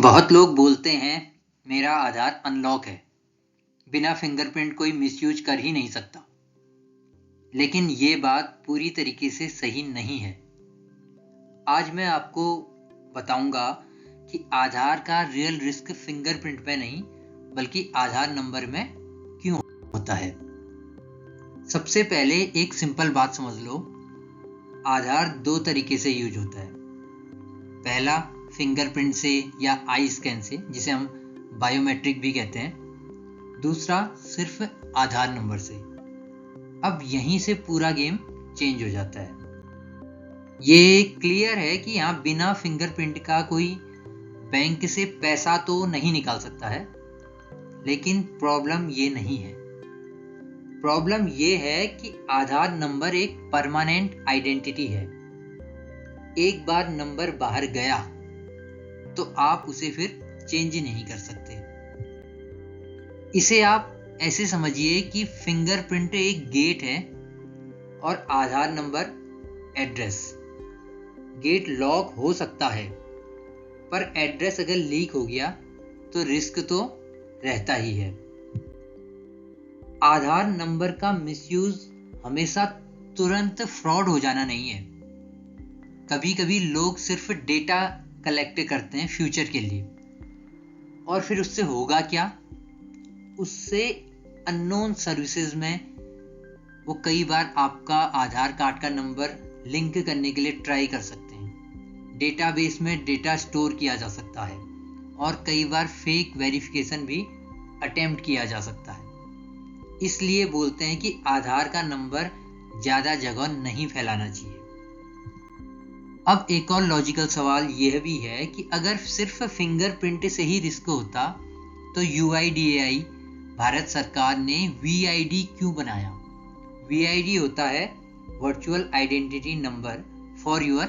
बहुत लोग बोलते हैं मेरा आधार अनलॉक है, बिना फिंगरप्रिंट कोई मिसयूज कर ही नहीं सकता। लेकिन ये बात पूरी तरीके से सही नहीं है। आज मैं आपको बताऊंगा कि आधार का रियल रिस्क फिंगरप्रिंट में नहीं बल्कि आधार नंबर में क्यों होता है। सबसे पहले एक सिंपल बात समझ लो, आधार दो तरीके से यूज होता है। पहला फिंगरप्रिंट से या आई स्कैन से, जिसे हम बायोमेट्रिक भी कहते हैं। दूसरा सिर्फ आधार नंबर से। अब यहीं से पूरा गेम चेंज हो जाता है। ये क्लियर है कि यहाँ बिना फिंगरप्रिंट का कोई बैंक से पैसा तो नहीं निकाल सकता है, लेकिन प्रॉब्लम ये नहीं है। प्रॉब्लम ये है कि आधार नंबर एक परमानेंट आइडेंटिटी है। एक बार नंबर बाहर गया तो आप उसे फिर चेंज नहीं कर सकते। इसे आप ऐसे समझिए कि फिंगरप्रिंट एक गेट है और आधार नंबर एड्रेस। गेट लॉक हो सकता है, पर एड्रेस अगर लीक हो गया तो रिस्क तो रहता ही है। आधार नंबर का मिसयूज हमेशा तुरंत फ्रॉड हो जाना नहीं है। कभी कभी लोग सिर्फ डेटा कलेक्ट करते हैं फ्यूचर के लिए, और फिर उससे होगा क्या? उससे अननोन सर्विसेज में वो कई बार आपका आधार कार्ड का नंबर लिंक करने के लिए ट्राई कर सकते हैं। डेटाबेस में डेटा स्टोर किया जा सकता है और कई बार फेक वेरिफिकेशन भी अटेम्प्ट किया जा सकता है। इसलिए बोलते हैं कि आधार का नंबर ज्यादा जगह नहीं फैलाना चाहिए। अब एक और लॉजिकल सवाल यह भी है कि अगर सिर्फ फिंगरप्रिंट से ही रिस्क होता तो UIDAI भारत सरकार ने VID क्यों बनाया? VID होता है virtual identity number for your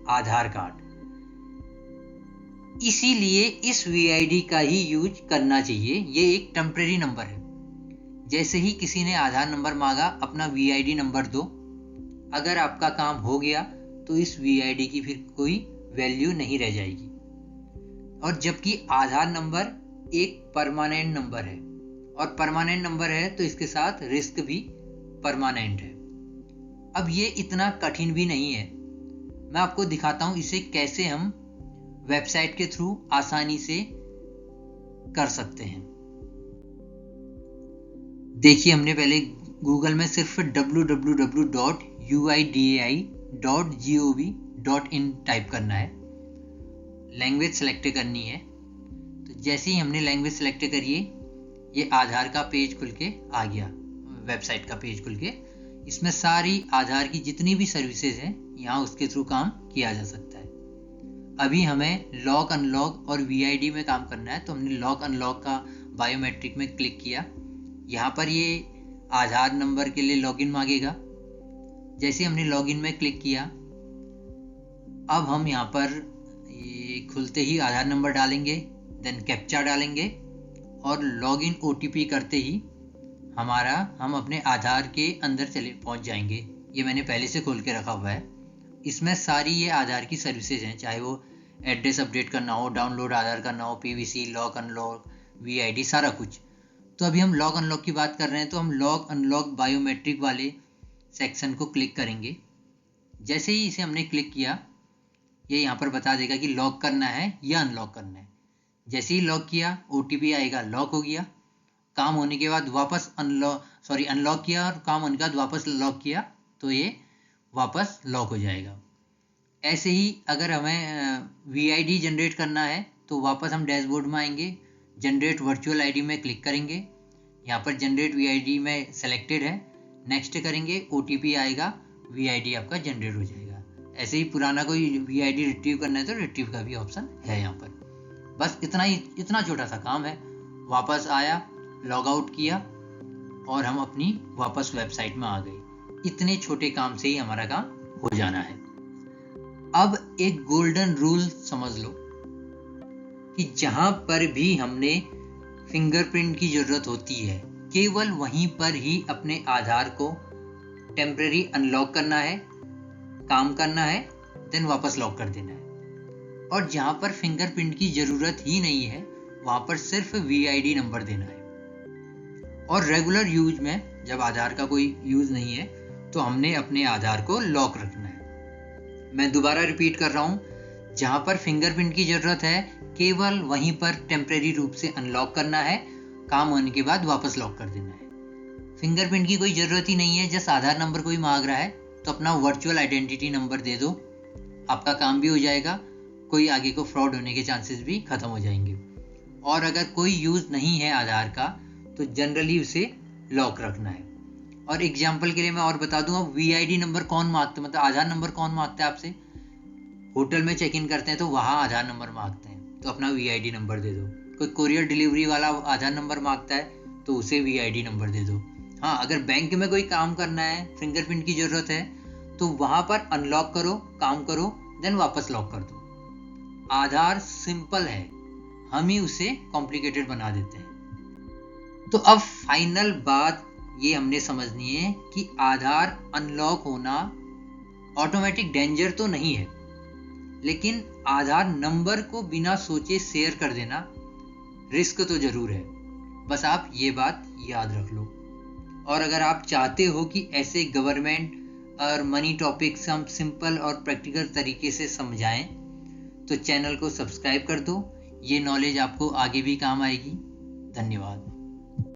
Aadhaar card. इसीलिए इस VID का ही यूज करना चाहिए। ये एक टेम्परेरी नंबर है। जैसे ही किसी ने आधार नंबर मांगा, अपना VID नंबर दो। अगर आपका काम हो गया तो इस VID की फिर कोई वैल्यू नहीं रह जाएगी। और जबकि आधार नंबर एक परमानेंट नंबर है, और परमानेंट नंबर है तो इसके साथ रिस्क भी परमानेंट है। अब ये इतना कठिन भी नहीं है। मैं आपको दिखाता हूं इसे कैसे हम वेबसाइट के थ्रू आसानी से कर सकते हैं। देखिए, हमने पहले गूगल में सिर्फ www.uidai.gov.in टाइप करना है। लैंग्वेज सेलेक्ट करनी है। तो जैसे ही हमने लैंग्वेज सेलेक्ट करिए, ये आधार का पेज खुल के आ गया, वेबसाइट का पेज खुल के। इसमें सारी आधार की जितनी भी सर्विसेज हैं, यहाँ उसके थ्रू काम किया जा सकता है। अभी हमें लॉक अनलॉक और VID में काम करना है, तो हमने लॉक अनलॉक का बायोमेट्रिक में क्लिक किया। यहाँ पर ये आधार नंबर के लिए लॉगिन मांगेगा। जैसे हमने लॉगिन में क्लिक किया, अब हम यहाँ पर ये खुलते ही आधार नंबर डालेंगे, देन कैप्चा डालेंगे और लॉगिन OTP करते ही हम अपने आधार के अंदर चले पहुँच जाएंगे। ये मैंने पहले से खोल के रखा हुआ है। इसमें सारी ये आधार की सर्विसेज हैं, चाहे वो एड्रेस अपडेट करना हो, डाउनलोड आधार करना हो, PVC, लॉक अनलॉक, VID, सारा कुछ। तो अभी हम लॉक अनलॉक की बात कर रहे हैं, तो हम लॉक अनलॉक बायोमेट्रिक वाले सेक्शन को क्लिक करेंगे। जैसे ही इसे हमने क्लिक किया, ये यहाँ पर बता देगा कि लॉक करना है या अनलॉक करना है। जैसे ही लॉक किया, OTP आएगा, लॉक हो गया। काम होने के बाद वापस अनलॉक किया, और काम होने के बाद वापस लॉक किया तो ये वापस लॉक हो जाएगा। ऐसे ही अगर हमें VID जनरेट करना है तो वापस हम डैशबोर्ड में आएंगे, जनरेट वर्चुअल ID में क्लिक करेंगे। यहाँ पर जनरेट VID में सेलेक्टेड है, नेक्स्ट करेंगे, OTP आएगा, VID आपका जनरेट हो जाएगा। ऐसे ही पुराना कोई VID रिट्रीव करना है तो रिट्रीव का भी ऑप्शन है यहाँ पर। बस इतना छोटा सा काम है। वापस आया, लॉग आउट किया और हम अपनी वापस वेबसाइट में आ गए। इतने छोटे काम से ही हमारा काम हो जाना है। अब एक गोल्डन रूल समझ लो कि जहां पर भी हमने फिंगरप्रिंट की जरूरत होती है, केवल वहीं पर ही अपने आधार को टेम्परेरी अनलॉक करना है, काम करना है, देन वापस लॉक कर देना है। और जहाँ पर फिंगरप्रिंट की ज़रूरत ही नहीं है वहाँ पर सिर्फ VID नंबर देना है। और रेगुलर यूज में जब आधार का कोई यूज़ नहीं है तो हमने अपने आधार को लॉक रखना है। मैं दोबारा रिपीट कर रहा हूँ, जहाँ पर फिंगरप्रिंट की ज़रूरत है केवल वहीं पर टेम्परेरी रूप से अनलॉक करना है, काम होने के बाद वापस लॉक कर देना है। फिंगरप्रिंट की कोई ज़रूरत ही नहीं है, जस्ट आधार नंबर कोई मांग रहा है तो अपना वर्चुअल आइडेंटिटी नंबर दे दो, आपका काम भी हो जाएगा, कोई आगे को फ्रॉड होने के चांसेस भी खत्म हो जाएंगे। और अगर कोई यूज़ नहीं है आधार का तो जनरली उसे लॉक रखना है। और एग्जाम्पल के लिए मैं और बता दूं, अब VID नंबर कौन मांगता है, मतलब आधार नंबर कौन मांगता है आपसे? होटल में चेक इन करते हैं तो वहाँ आधार नंबर मांगते हैं, तो अपना VID नंबर दे दो। कोई कोरियर डिलीवरी वाला आधार नंबर मांगता है तो उसे VID नंबर दे दो। हाँ, अगर बैंक में कोई काम करना है, फिंगरप्रिंट की ज़रूरत है तो वहाँ पर अनलॉक करो, काम करो, देन वापस लॉक कर दो। आधार सिंपल है, हम ही उसे कॉम्प्लिकेटेड बना देते हैं। तो अब फाइनल बात ये हमने समझनी है कि आधार अनलॉक होना ऑटोमेटिक डेंजर तो नहीं है, लेकिन आधार नंबर को बिना सोचे शेयर कर देना रिस्क तो जरूर है। बस आप ये बात याद रख लो। और अगर आप चाहते हो कि ऐसे गवर्नमेंट और मनी टॉपिक्स हम सिंपल और प्रैक्टिकल तरीके से समझाएं तो चैनल को सब्सक्राइब कर दो, ये नॉलेज आपको आगे भी काम आएगी। धन्यवाद।